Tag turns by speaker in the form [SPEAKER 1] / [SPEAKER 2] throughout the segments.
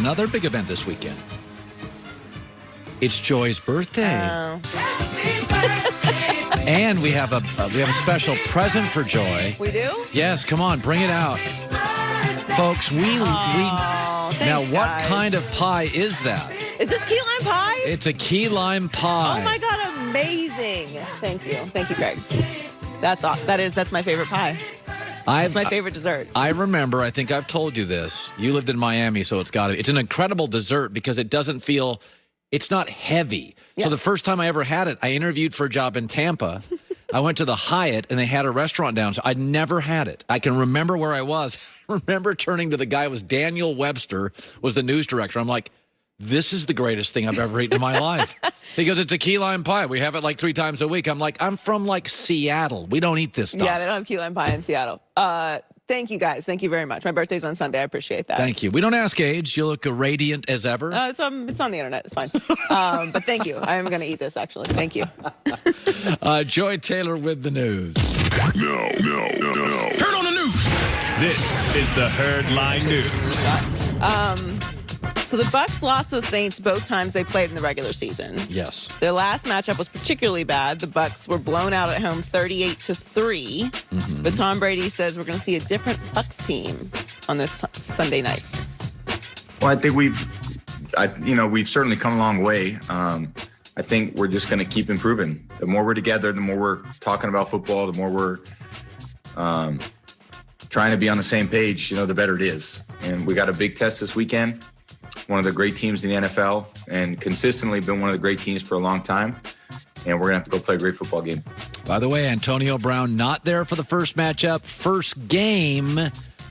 [SPEAKER 1] Another big event this weekend. It's Joy's birthday. And we have a special present for Joy.
[SPEAKER 2] We do?
[SPEAKER 1] Yes, come on, bring it out. Folks, now what kind of pie is that?
[SPEAKER 2] Is this key lime pie?
[SPEAKER 1] It's a key lime pie.
[SPEAKER 2] Oh my God, amazing. Thank you, Greg. That's my favorite pie. It's my favorite dessert.
[SPEAKER 1] I remember, I think I've told you this. You lived in Miami, so it's an incredible dessert because it doesn't feel, it's not heavy. Yes. So the first time I ever had it, I interviewed for a job in Tampa. I went to the Hyatt, and they had a restaurant down, so I'd never had it. I can remember where I was. I remember turning to the guy, it was Daniel Webster, was the news director. I'm like, this is the greatest thing I've ever eaten in my life. He goes, it's a key lime pie. We have it like 3 times a week. I'm like, I'm from like Seattle. We don't eat this stuff.
[SPEAKER 2] Yeah, they don't have key lime pie in Seattle. Thank you, guys. Thank you very much. My birthday's on Sunday. I appreciate that.
[SPEAKER 1] Thank you. We don't ask age. You look radiant as ever.
[SPEAKER 2] It's on the internet. It's fine. But thank you. I am going to eat this, actually. Thank you.
[SPEAKER 1] Joy Taylor with the news.
[SPEAKER 3] No. Turn on the news. This is the Herdline News.
[SPEAKER 2] So the Bucs lost to the Saints both times they played in the regular season.
[SPEAKER 1] Yes.
[SPEAKER 2] Their last matchup was particularly bad. The Bucs were blown out at home 38-3. Mm-hmm. But Tom Brady says we're going to see a different Bucs team on this Sunday night.
[SPEAKER 4] Well, I think we've certainly come a long way. I think we're just going to keep improving. The more we're together, the more we're talking about football, the more we're trying to be on the same page, the better it is. And we got a big test this weekend. One of the great teams in the NFL and consistently been one of the great teams for a long time. And we're going to have to go play a great football game.
[SPEAKER 1] By the way, Antonio Brown not there for the first matchup, first game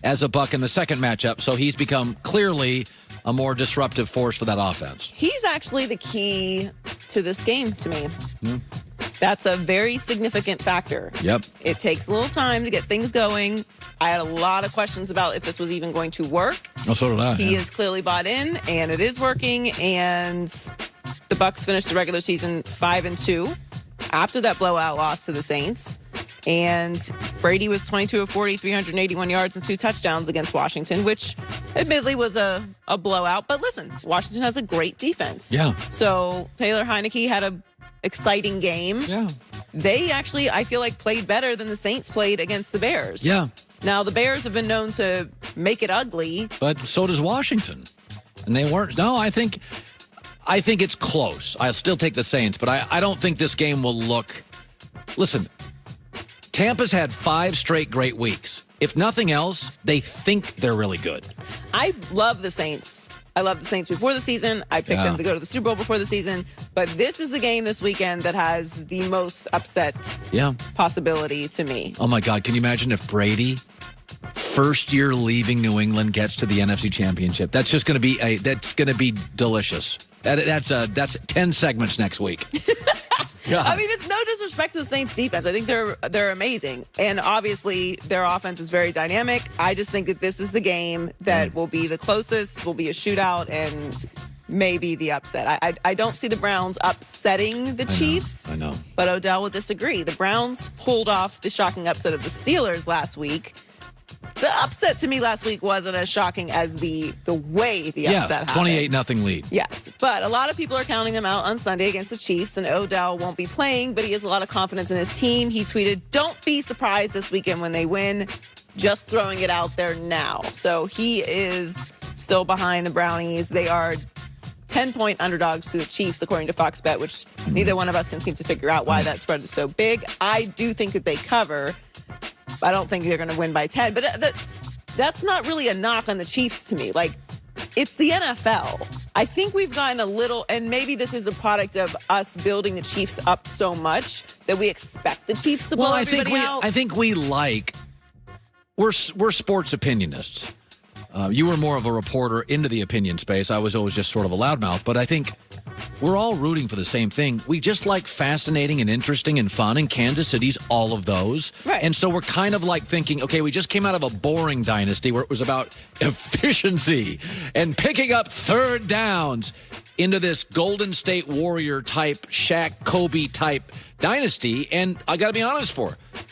[SPEAKER 1] as a Buck in the second matchup. So he's become clearly a more disruptive force for that offense.
[SPEAKER 2] He's actually the key to this game to me. That's a very significant factor.
[SPEAKER 1] Yep.
[SPEAKER 2] It takes a little time to get things going. I had a lot of questions about if this was even going to work.
[SPEAKER 1] Oh, so did I.
[SPEAKER 2] He is clearly bought in, and it is working. And the Bucs finished the regular season 5-2 after that blowout loss to the Saints. And Brady was 22 of 40, 381 yards and 2 touchdowns against Washington, which admittedly was a blowout. But listen, Washington has a great defense.
[SPEAKER 1] Yeah.
[SPEAKER 2] So Taylor Heineke had a exciting game.
[SPEAKER 1] Yeah.
[SPEAKER 2] They actually, I feel like, played better than the Saints played against the Bears.
[SPEAKER 1] Yeah.
[SPEAKER 2] Now, the Bears have been known to make it ugly.
[SPEAKER 1] But so does Washington. And they weren't. No, I think it's close. I'll still take the Saints, but I don't think this game will look. Listen, Tampa's had 5 straight great weeks. If nothing else, they think they're really good.
[SPEAKER 2] I love the Saints. I loved the Saints before the season. I picked them to go to the Super Bowl before the season. But this is the game this weekend that has the most upset possibility to me.
[SPEAKER 1] Oh, my God. Can you imagine if Brady, first year leaving New England, gets to the NFC Championship? That's just going to be delicious. That's 10 segments next week.
[SPEAKER 2] I mean, it's no disrespect to the Saints defense. I think they're amazing. And obviously, their offense is very dynamic. I just think that this is the game that will be the closest, will be a shootout, and maybe the upset. I don't see the Browns upsetting the Chiefs.
[SPEAKER 1] I know.
[SPEAKER 2] But Odell will disagree. The Browns pulled off the shocking upset of the Steelers last week. The upset to me last week wasn't as shocking as the way the upset happened.
[SPEAKER 1] 28-0 lead.
[SPEAKER 2] Yes, but a lot of people are counting them out on Sunday against the Chiefs, and Odell won't be playing, but he has a lot of confidence in his team. He tweeted, "Don't be surprised this weekend when they win. Just throwing it out there now." So he is still behind the Brownies. They are 10-point underdogs to the Chiefs, according to Fox Bet, which neither one of us can seem to figure out why that spread is so big. I do think that they cover. I don't think they're going to win by 10. But that's not really a knock on the Chiefs to me. Like, it's the NFL. I think we've gotten a little, and maybe this is a product of us building the Chiefs up so much that we expect the Chiefs to blow everybody out.
[SPEAKER 1] I think we're sports opinionists. You were more of a reporter into the opinion space. I was always just sort of a loudmouth. But I think we're all rooting for the same thing. We just like fascinating and interesting and fun, and Kansas City's all of those.
[SPEAKER 2] Right.
[SPEAKER 1] And so we're kind of like thinking, okay, we just came out of a boring dynasty where it was about efficiency and picking up third downs into this Golden State Warrior type, Shaq, Kobe type dynasty. And I got to be honest,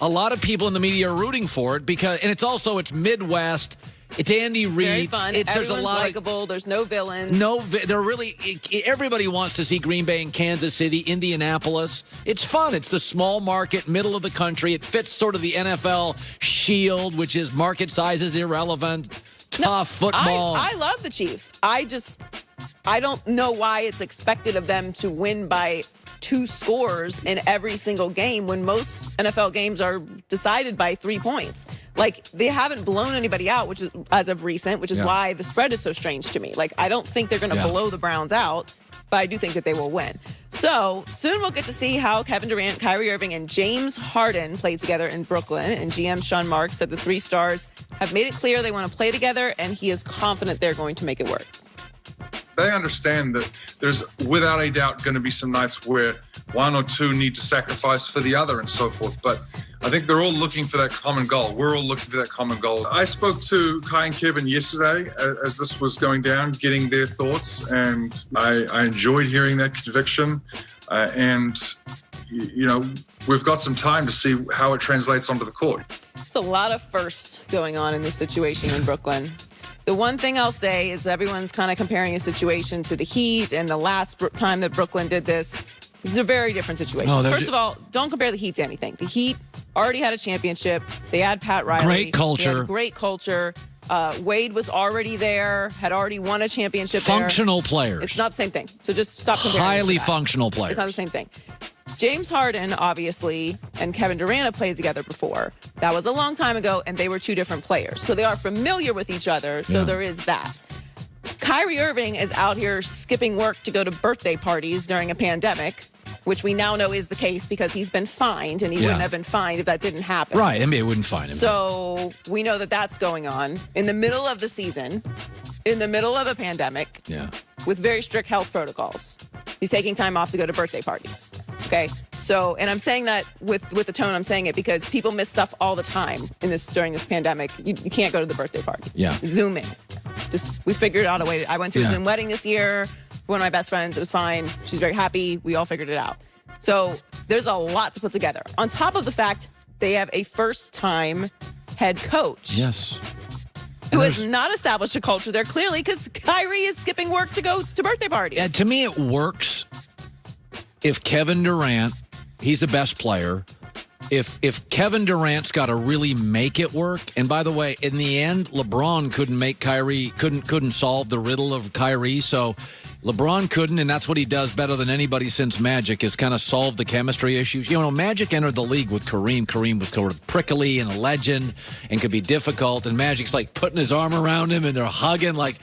[SPEAKER 1] a lot of people in the media are rooting for it because, and it's Midwest. It's Andy Reid.
[SPEAKER 2] Very fun. Everyone's likable. There's no villains.
[SPEAKER 1] They're really. Everybody wants to see Green Bay and Kansas City, Indianapolis. It's fun. It's the small market, middle of the country. It fits sort of the NFL shield, which is market size is irrelevant. Tough football.
[SPEAKER 2] I love the Chiefs. I don't know why it's expected of them to win by 2 scores in every single game when most NFL games are decided by 3 points. Like, they haven't blown anybody out, which is as of recent, which is why the spread is so strange to me. Like, I don't think they're going to blow the Browns out, but I do think that they will win. So soon we'll get to see how Kevin Durant, Kyrie Irving, and James Harden played together in Brooklyn. And GM Sean Marks said the 3 stars have made it clear they want to play together, and he is confident they're going to make it work.
[SPEAKER 5] They understand that there's, without a doubt, going to be some nights where 1 or 2 need to sacrifice for the other and so forth. But I think they're all looking for that common goal. We're all looking for that common goal. I spoke to Kai and Kevin yesterday as this was going down, getting their thoughts, and I enjoyed hearing that conviction. We've got some time to see how it translates onto the court.
[SPEAKER 2] It's a lot of firsts going on in this situation in Brooklyn. The one thing I'll say is everyone's kind of comparing a situation to the Heat and the last time that Brooklyn did this. These are very different situations. First of all, don't compare the Heat to anything. The Heat already had a championship. They had Pat Riley.
[SPEAKER 1] Great culture.
[SPEAKER 2] They had great culture. Wade was already there, had already won a championship
[SPEAKER 1] Functional players.
[SPEAKER 2] It's not the same thing. So just stop comparing.
[SPEAKER 1] Highly functional players.
[SPEAKER 2] It's not the same thing. James Harden, obviously, and Kevin Durant have played together before. That was a long time ago, and they were 2 different players. So they are familiar with each other, so there is that. Kyrie Irving is out here skipping work to go to birthday parties during a pandemic, which we now know is the case because he's been fined, and he wouldn't have been fined if that didn't happen.
[SPEAKER 1] Right, NBA wouldn't fine him.
[SPEAKER 2] So we know that that's going on in the middle of the season, in the middle of a pandemic, with very strict health protocols. He's taking time off to go to birthday parties. Okay, so, and I'm saying that with the tone I'm saying it because people miss stuff all the time during this pandemic. You can't go to the birthday party. Zoom in. We figured out a way. I went to a Zoom wedding this year. One of my best friends. It was fine. She's very happy. We all figured it out. So there's a lot to put together. On top of the fact they have a first-time head coach.
[SPEAKER 1] Yes.
[SPEAKER 2] Who has not established a culture there clearly because Kyrie is skipping work to go to birthday parties.
[SPEAKER 1] Yeah, to me, it works if Kevin Durant, he's the best player. If Kevin Durant's got to really make it work, and by the way, in the end, LeBron couldn't make Kyrie, couldn't solve the riddle of Kyrie, so LeBron couldn't, and that's what he does better than anybody since Magic, is kind of solve the chemistry issues. You know, Magic entered the league with Kareem. Kareem was sort of prickly and a legend and could be difficult, and Magic's like putting his arm around him, and they're hugging. Like,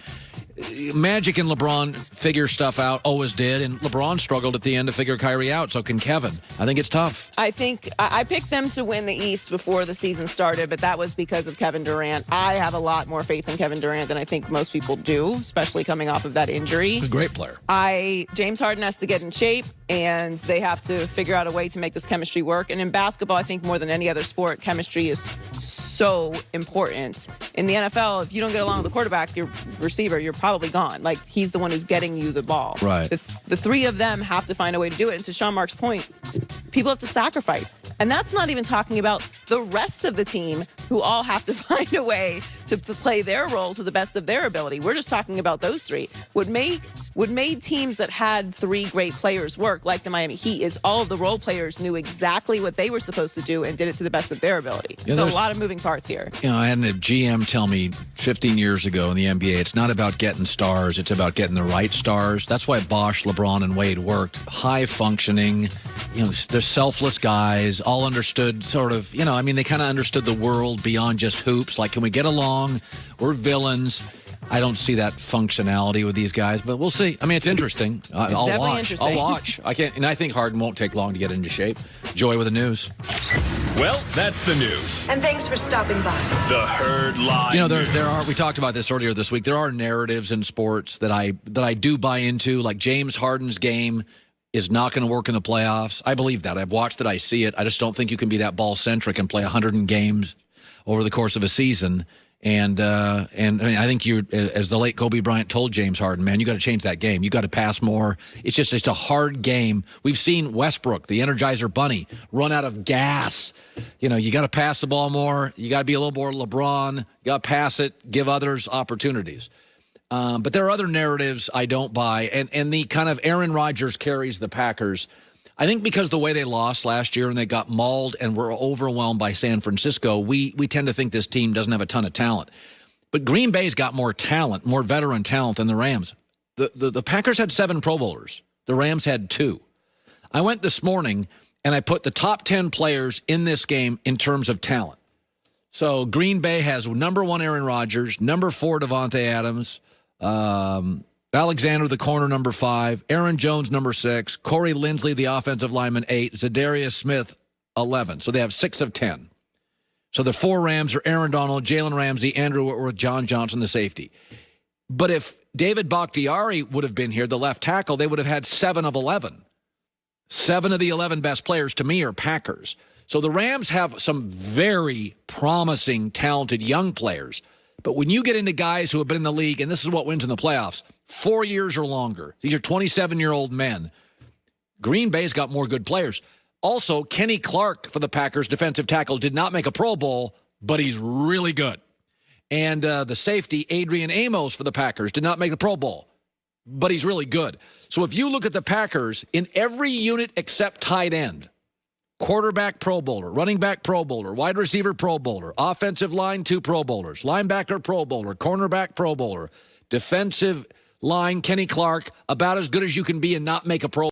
[SPEAKER 1] Magic and LeBron figure stuff out, always did, and LeBron struggled at the end to figure Kyrie out, so can Kevin. I think it's tough.
[SPEAKER 2] I think I picked them to win the East before the season started, but that was because of Kevin Durant. I have a lot more faith in Kevin Durant than I think most people do, especially coming off of that injury.
[SPEAKER 1] He's a great player.
[SPEAKER 2] James Harden has to get in shape, and they have to figure out a way to make this chemistry work. And in basketball, I think more than any other sport, chemistry is so important. In the NFL, if you don't get along with the quarterback, your receiver, you're probably gone. Like, he's the one who's getting you the ball.
[SPEAKER 1] Right.
[SPEAKER 2] The 3 of them have to find a way to do it. And to Sean Mark's point, people have to sacrifice. And that's not even talking about the rest of the team who all have to find a way to play their role to the best of their ability. We're just talking about those 3. What made teams that had 3 great players work, like the Miami Heat, is all of the role players knew exactly what they were supposed to do and did it to the best of their ability. Yeah, so a lot of moving parts here.
[SPEAKER 1] You know, I had a GM tell me 15 years ago in the NBA, it's not about getting stars, it's about getting the right stars. That's why Bosh, LeBron, and Wade worked. High functioning, you know, they're selfless guys, all understood sort of, you know, I mean, they kind of understood the world beyond just hoops. Like, can we get along? We're villains. I don't see that functionality with these guys, but we'll see. I mean, it's interesting. I'll watch. I'll watch. And I think Harden won't take long to get into shape. Joy with the news.
[SPEAKER 3] Well, that's the news.
[SPEAKER 6] And thanks for stopping by.
[SPEAKER 3] The Herd Line.
[SPEAKER 1] You know, there are. We talked about this earlier this week. There are narratives in sports that I do buy into. Like James Harden's game is not going to work in the playoffs. I believe that. I've watched it. I see it. I just don't think you can be that ball centric and play 100 games over the course of a season And I mean, I think you, as the late Kobe Bryant told James Harden, man, you got to change that game. You got to pass more. It's a hard game. We've seen Westbrook, the Energizer Bunny, run out of gas. You got to pass the ball more. You got to be a little more LeBron. You got to pass it, give others opportunities. But there are other narratives I don't buy. And the kind of Aaron Rodgers carries the Packers. I think because the way they lost last year and they got mauled and were overwhelmed by San Francisco, we tend to think this team doesn't have a ton of talent. But Green Bay's got more talent, more veteran talent than the Rams. The Packers had 7 Pro Bowlers. The Rams had 2. I went this morning and I put the top 10 players in this game in terms of talent. So Green Bay has number 1 Aaron Rodgers, number 4 Devontae Adams, Alexander, the corner, number 5. Aaron Jones, number 6. Corey Linsley, the offensive lineman, 8. Zadarius Smith, 11. So they have 6 of 10. So the 4 Rams are Aaron Donald, Jalen Ramsey, Andrew Whitworth, John Johnson, the safety. But if David Bakhtiari would have been here, the left tackle, they would have had 7 of 11. 7 of the 11 best players, to me, are Packers. So the Rams have some very promising, talented young players. But when you get into guys who have been in the league, and this is what wins in the playoffs, 4 years or longer, these are 27-year-old men, Green Bay's got more good players. Also, Kenny Clark for the Packers, defensive tackle, did not make a Pro Bowl, but he's really good. And the safety, Adrian Amos for the Packers, did not make the Pro Bowl, but he's really good. So if you look at the Packers, in every unit except tight end, quarterback Pro Bowler, running back Pro Bowler, wide receiver Pro Bowler, offensive line 2 Pro Bowlers, linebacker Pro Bowler, cornerback Pro Bowler, defensive line Kenny Clark, about as good as you can be and not make a Pro